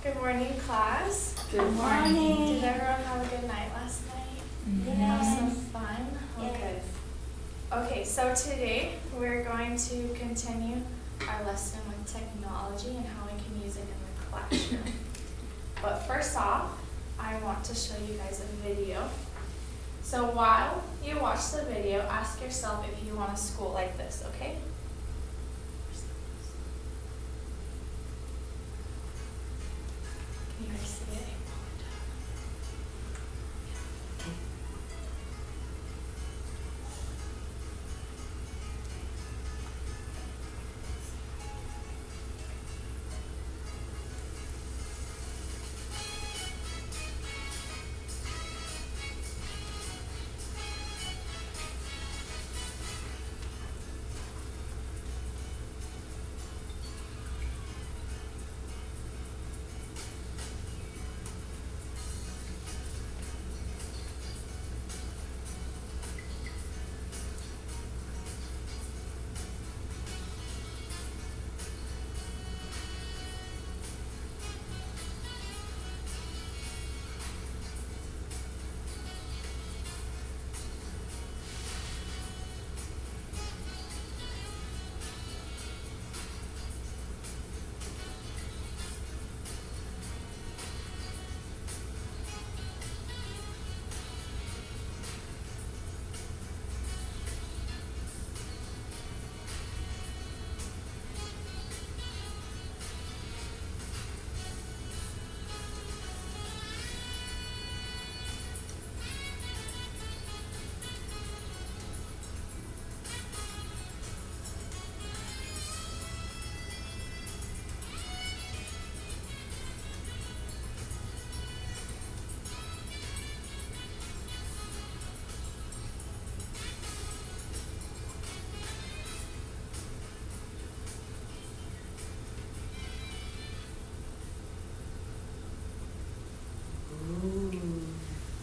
Good morning, class. Good morning. Did everyone have a good night last night? Yes. Have some fun? Oh, Yes. good. Okay, so today we're going to continue our lesson with technology and how we can use it in the classroom. But first off, I want to show you guys a video. So while you watch the video, ask yourself if you want a school like this, okay? Can you guys see it?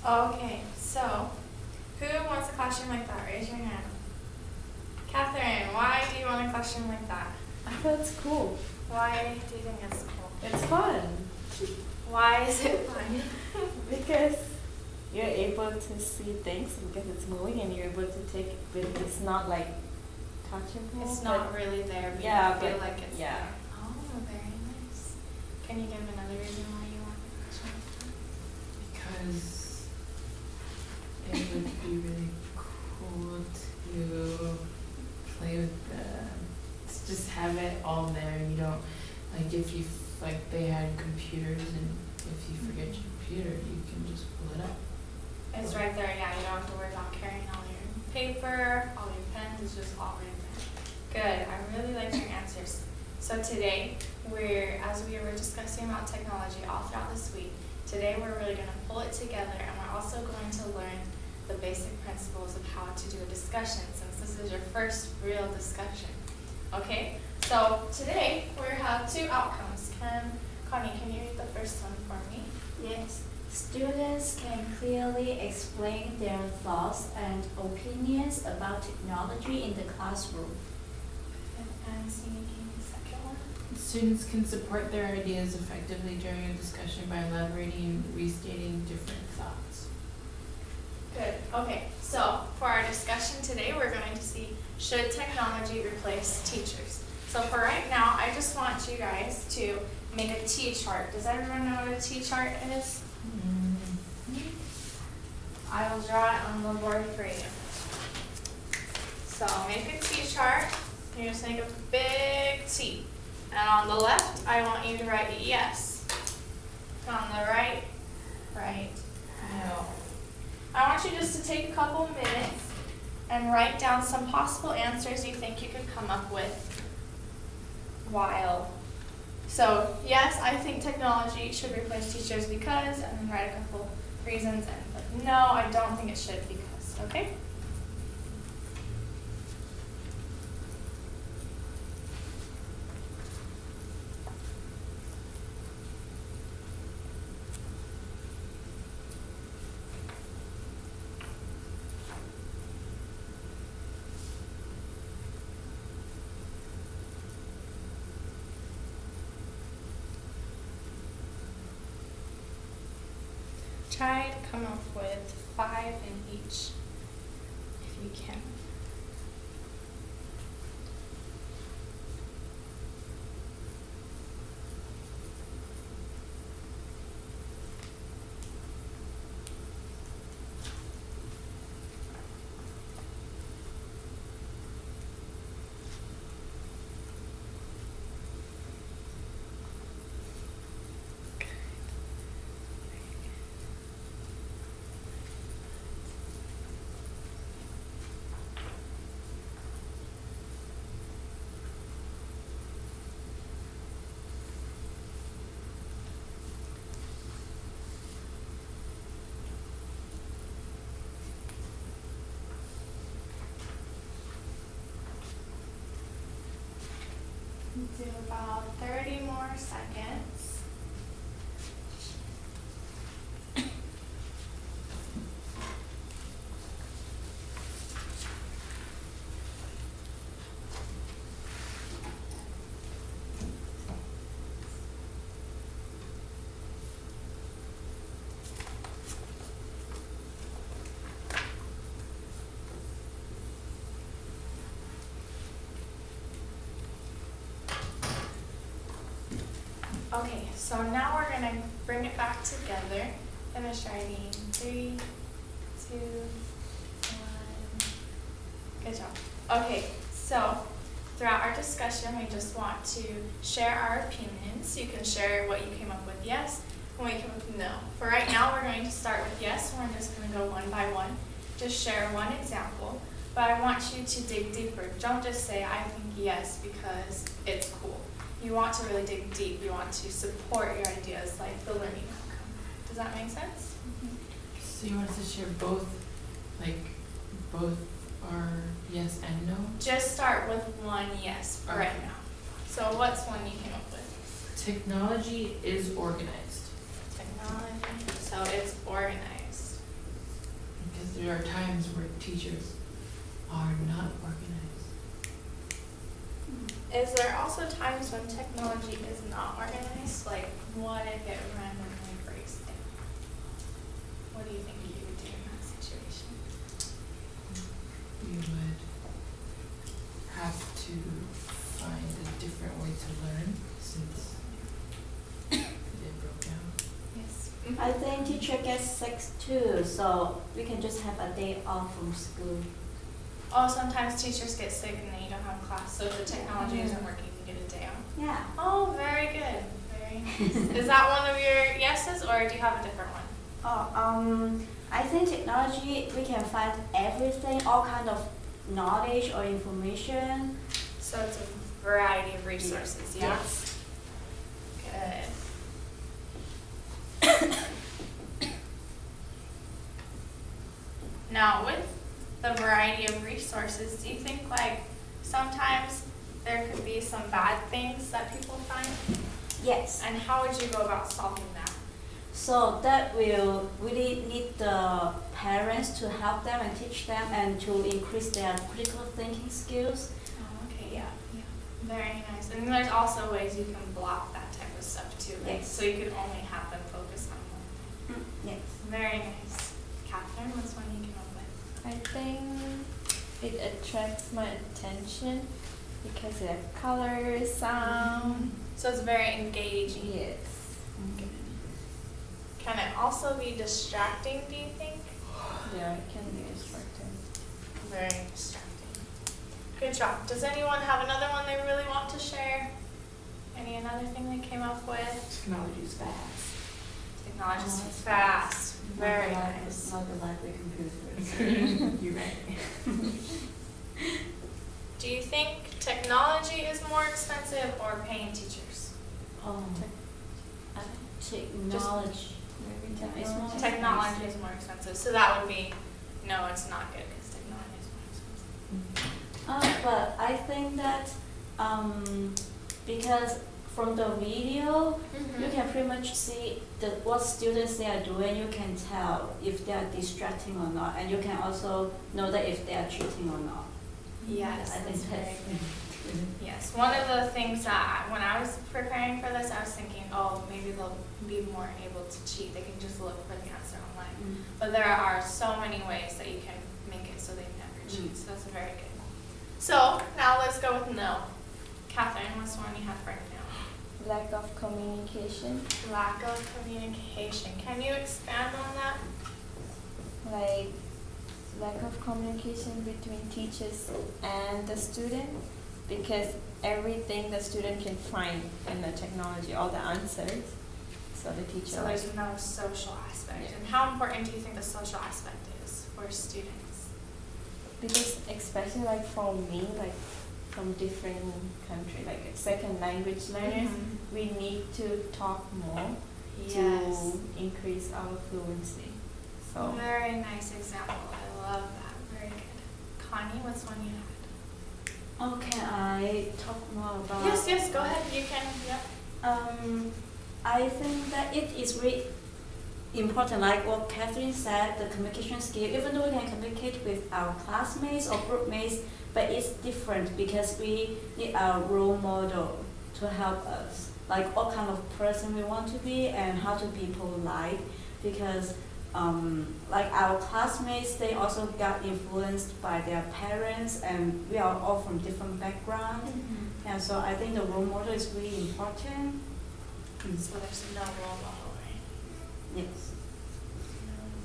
Okay, so who wants a classroom like that? Raise your hand. Katlynne, why do you want a classroom like that? I feel it's cool. Why do you think it's cool? It's fun. Why is it fun? Because you're able to see things because it's moving and you're able to take it, but it's not like touchable. It's not really there, but yeah, you feel but like it's yeah. there. Oh, very nice. Can you give another reason why you want a classroom like that? Because it would be really cool to play with to just have it all there. You don't, like if you, like they had computers and if you forget your computer, you can just pull it up. It's right there, yeah, you don't have to worry about carrying all your paper, all your pens, it's just all right there. Good, I really like your answers. So today, as we were discussing about technology all throughout this week, today we're really going to pull it together and we're also going to learn the basic principles of how to do a discussion since this is your first real discussion. Okay, so today we have two outcomes. Connie, can you read the first one for me? Yes, students can clearly explain their thoughts and opinions about technology in the classroom. And Sini, can you read the second one? Students can support their ideas effectively during a discussion by elaborating and restating different thoughts. Good. Okay, so for our discussion today, we're going to see, should technology replace teachers? So for right now, I just want you guys to make a T-chart. Does everyone know what a T-chart is? I will draw it on the board for you. So make a T-chart. You just make a big T. And on the left, I want you to write yes. And on the right, write no. I want you just to take a couple minutes and write down some possible answers you think you could come up with while. So yes, I think technology should replace teachers because, and then write a couple reasons, and like, no, I don't think it should because, okay? try to come up with 5 in each, if you can. Do about 30 more seconds. Okay, so now we're gonna bring it back together. Finish writing. 3, 2, 1. Good job. Okay, so throughout our discussion, we just want to share our opinions. You can share what you came up with yes, and what you came up with no. For right now, we're going to start with yes, and we're just gonna go one by one. Just share one example, but I want you to dig deeper. Don't just say, I think yes, because it's cool. You want to really dig deep. You want to support your ideas, like the learning outcome. Does that make sense? So you want us to share both are yes and no? Just start with one yes for right now. So what's one you came up with? Technology is organized. Technology. So it's organized. Because there are times where teachers are not organized. Is there also times when technology is not organized? Like, what if it randomly breaks down? What do you think you would do in that situation? You would have to find a different way to learn since it broke down. Yes. I think teacher gets sick too, so we can just have a day off from school. Oh, sometimes teachers get sick and then you don't have class, so if the technology isn't working, you get a day off. Yeah. Oh, very good. Very nice. Is that one of your yeses, or do you have a different one? I think technology, we can find everything, all kind of knowledge or information. So it's a variety of resources, yeah? Yes. Good. Now, with the variety of resources, do you think like sometimes there could be some bad things that people find? Yes. And how would you go about solving that? So that will really need the parents to help them and teach them and to increase their critical thinking skills. Oh, okay, yeah. Very nice. And there's also ways you can block that type of stuff too, right? Yes. So you could only have them focus on one thing. Yes. Very nice. Katlynne, what's one you came up with? I think it attracts my attention because it has colors, sound. So it's very engaging. Yes. Can it also be distracting, do you think? Yeah, it can be distracting. Very distracting. Good job. Does anyone have another one they really want to share? Another thing they came up with? Technology is fast. Technology is fast. Very nice. Not the library computers. You're right. Do you think technology is more expensive or paying teachers? Technology. Maybe It's more Technology is more expensive. So that would be, no, it's not good because technology is more expensive. But I think that because from the video, you can pretty much see what students they are doing. You can tell if they are distracting or not, and you can also know that if they are cheating or not. Yes, I think that's very that's good. Yes, one of the things that when I was preparing for this, I was thinking, oh, maybe they'll be more able to cheat. They can just look for the answer online. But there are so many ways that you can make it so they never cheat. So that's very good. So now let's go with no. Katlynne, what's the one you have right now? Lack of communication. Lack of communication. Can you expand on that? Like lack of communication between teachers and the student, because everything the student can find in the technology, all the answers. So the teacher. So there's no social aspect. Yeah. And how important do you think the social aspect is for students? Because especially like for me, like from different country, like second language learners, we need to talk more Yes. to increase our fluency. So Very nice example. I love that. Very good. Connie, what's one you had? Oh, can I talk more about? Yes, go ahead. You can, yep. I think that it is really important, like what Katlynne said, the communication skill. Even though we can communicate with our classmates or group mates, but it's different because we need a role model to help us, like what kind of person we want to be and how to be polite. Because like our classmates, they also got influenced by their parents, and we are all from different backgrounds. And so I think the role model is really important. So there's no role model, right? Yes.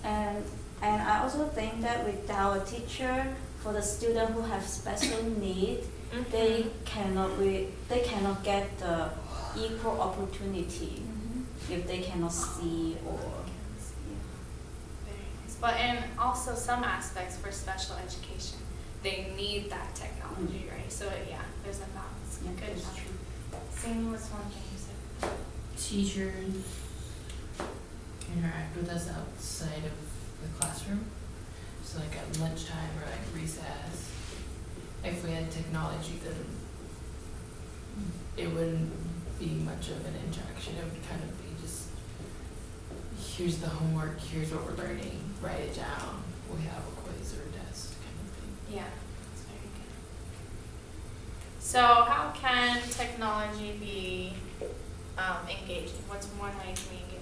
And I also think that without a teacher, for the student who have special needs, they cannot get the equal opportunity if they cannot see or. Very nice. But in also some aspects for special education, they need that technology, right? So yeah, there's a balance. Yeah, Good that's job. true. Same was one thing you said. Teachers interact with us outside of the classroom. So like at lunchtime or like recess. If we had technology, then it wouldn't be much of an interaction. It would kind of be just, here's the homework, here's what we're learning, write it down. We have a quiz or a test kind of thing. Yeah, that's very good. So how can technology be engaging? What's one way to be engaging?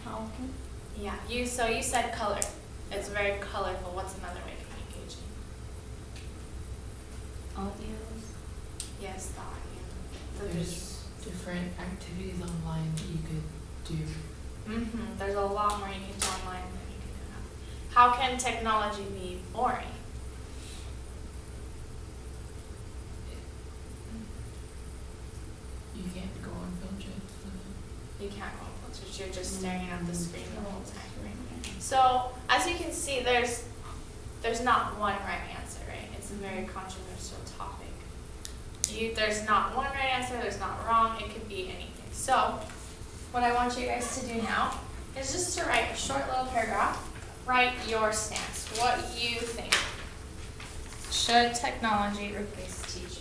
how can Yeah, you said color. It's very colorful. What's another way to be engaging? Audios. Yes, the audio. The There's different activities online that you could do. There's a lot more you can do online than you can do now. How can technology be boring? You can't go on field trips with it. You can't go on filters. You're just staring at the screen the whole time, right? So as you can see, there's not one right answer, right? It's a very controversial topic. There's not one right answer. There's not wrong. It could be anything. So what I want you guys to do now is just to write a short little paragraph. Write your stance. What you think. Should technology replace teachers?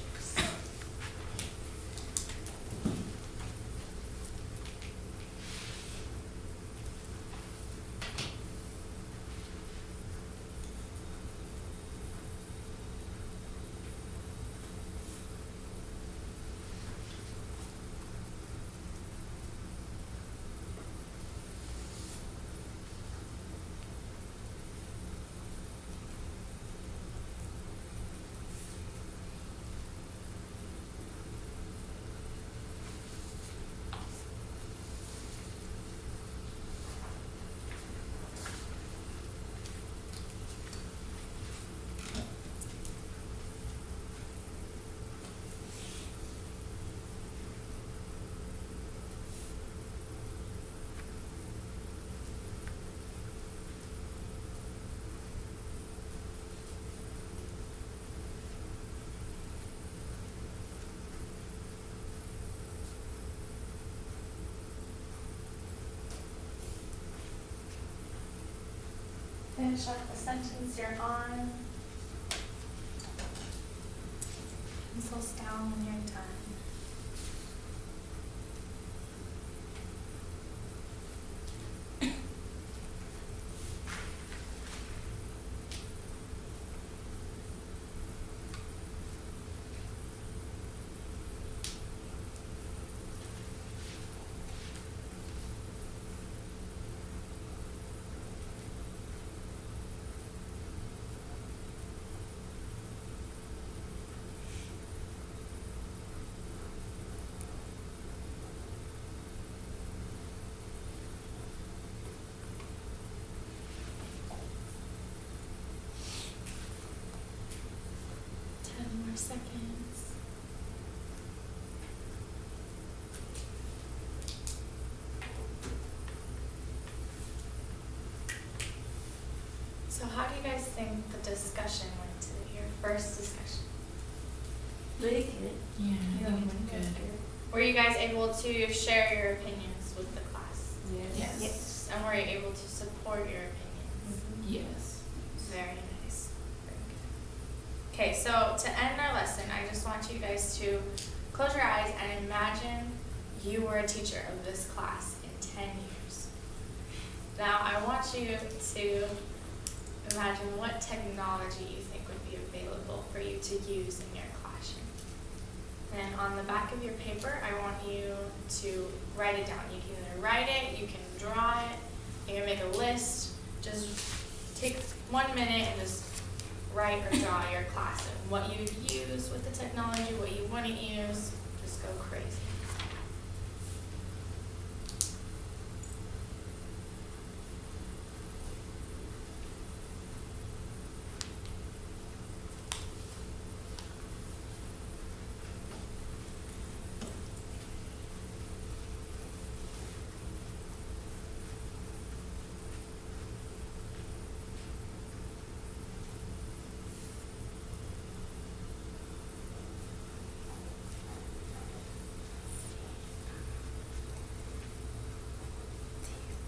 Finish up the sentence you're on. Pencils down when you're done. more seconds. So how do you guys think the discussion went today, your first discussion? Really good. Yeah, I think it's good. Were you guys able to share your opinions with the class? Yes. Yes. And were you able to support your opinions? Yes. Very nice. Very good. Okay, so to end our lesson, I just want you guys to close your eyes and imagine you were a teacher of this class in 10 years. Now, I want you to imagine what technology you think would be available for you to use in your classroom. And on the back of your paper, I want you to write it down. You can either write it, you can draw it, you can make a list. Just take 1 minute and just write or draw your class and what you use with the technology, what you wouldn't use. Just go crazy.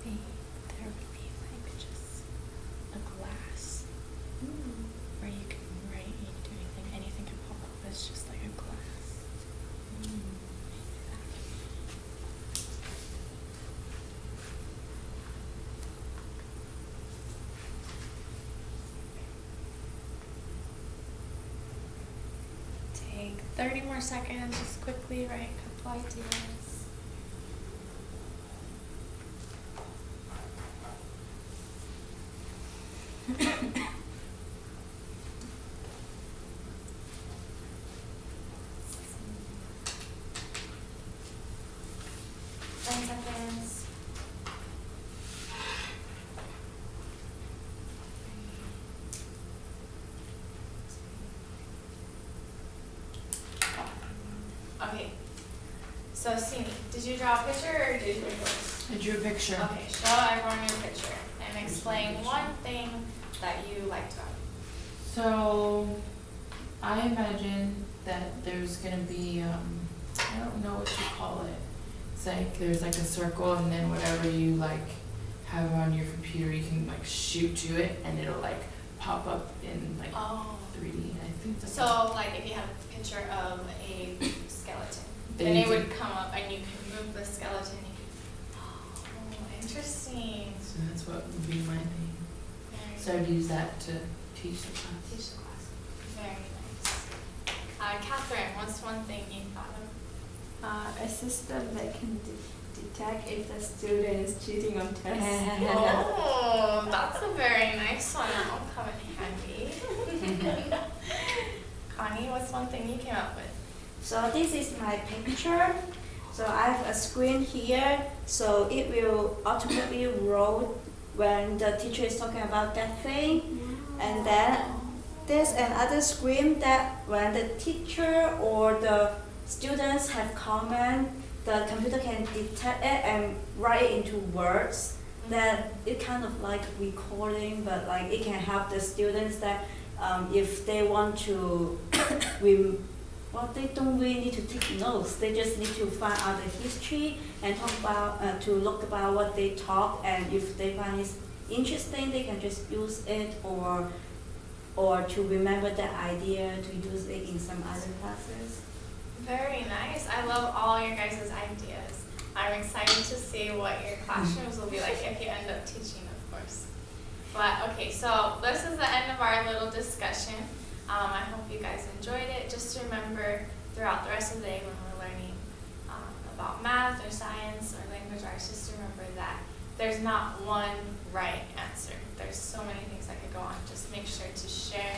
There would be like just a glass where you can write, you can do anything can pop up. It's just like a glass. Take 30 more seconds, just quickly write a couple ideas. Ten seconds. Okay. So, Sini, did you draw a picture or did you do yours? I drew a picture. Okay, show everyone your picture and explain one thing that you liked about it. So, I imagine that there's gonna be, I don't know what you call it. It's like, there's like a circle and then whatever you like have on your computer, you can like shoot to it and it'll like pop up in like Oh. 3D. I think that's. So, like, if you have a picture of a skeleton, Then then you it can- would come up and you can move the skeleton. You can, oh, interesting. So that's what would be my thing. Very So I'd use that to teach the class. Teach the class. Very nice. Katlynne, what's one thing you thought of? A system that can detect if the student is cheating on tests. Oh, that's a very nice one. That will come in handy. Connie, what's one thing you came up with? So this is my picture. So I have a screen here, so it will automatically roll when the teacher is talking about that thing. And then there's another screen that when the teacher or the students have comment, the computer can detect it and write it into words. Then it kind of like recording, but like it can help the students that if they want to, they don't really need to take notes. They just need to find out the history and talk about to look about what they talk. And if they find it interesting, they can just use it or to remember that idea to use it in some other classes. Very nice. I love all your guys' ideas. I'm excited to see what your classrooms will be like if you end up teaching, of course. But okay, so this is the end of our little discussion. I hope you guys enjoyed it. Just remember throughout the rest of the day when we're learning about math or science or language arts, just remember that there's not one right answer. There's so many things that could go on. Just make sure to share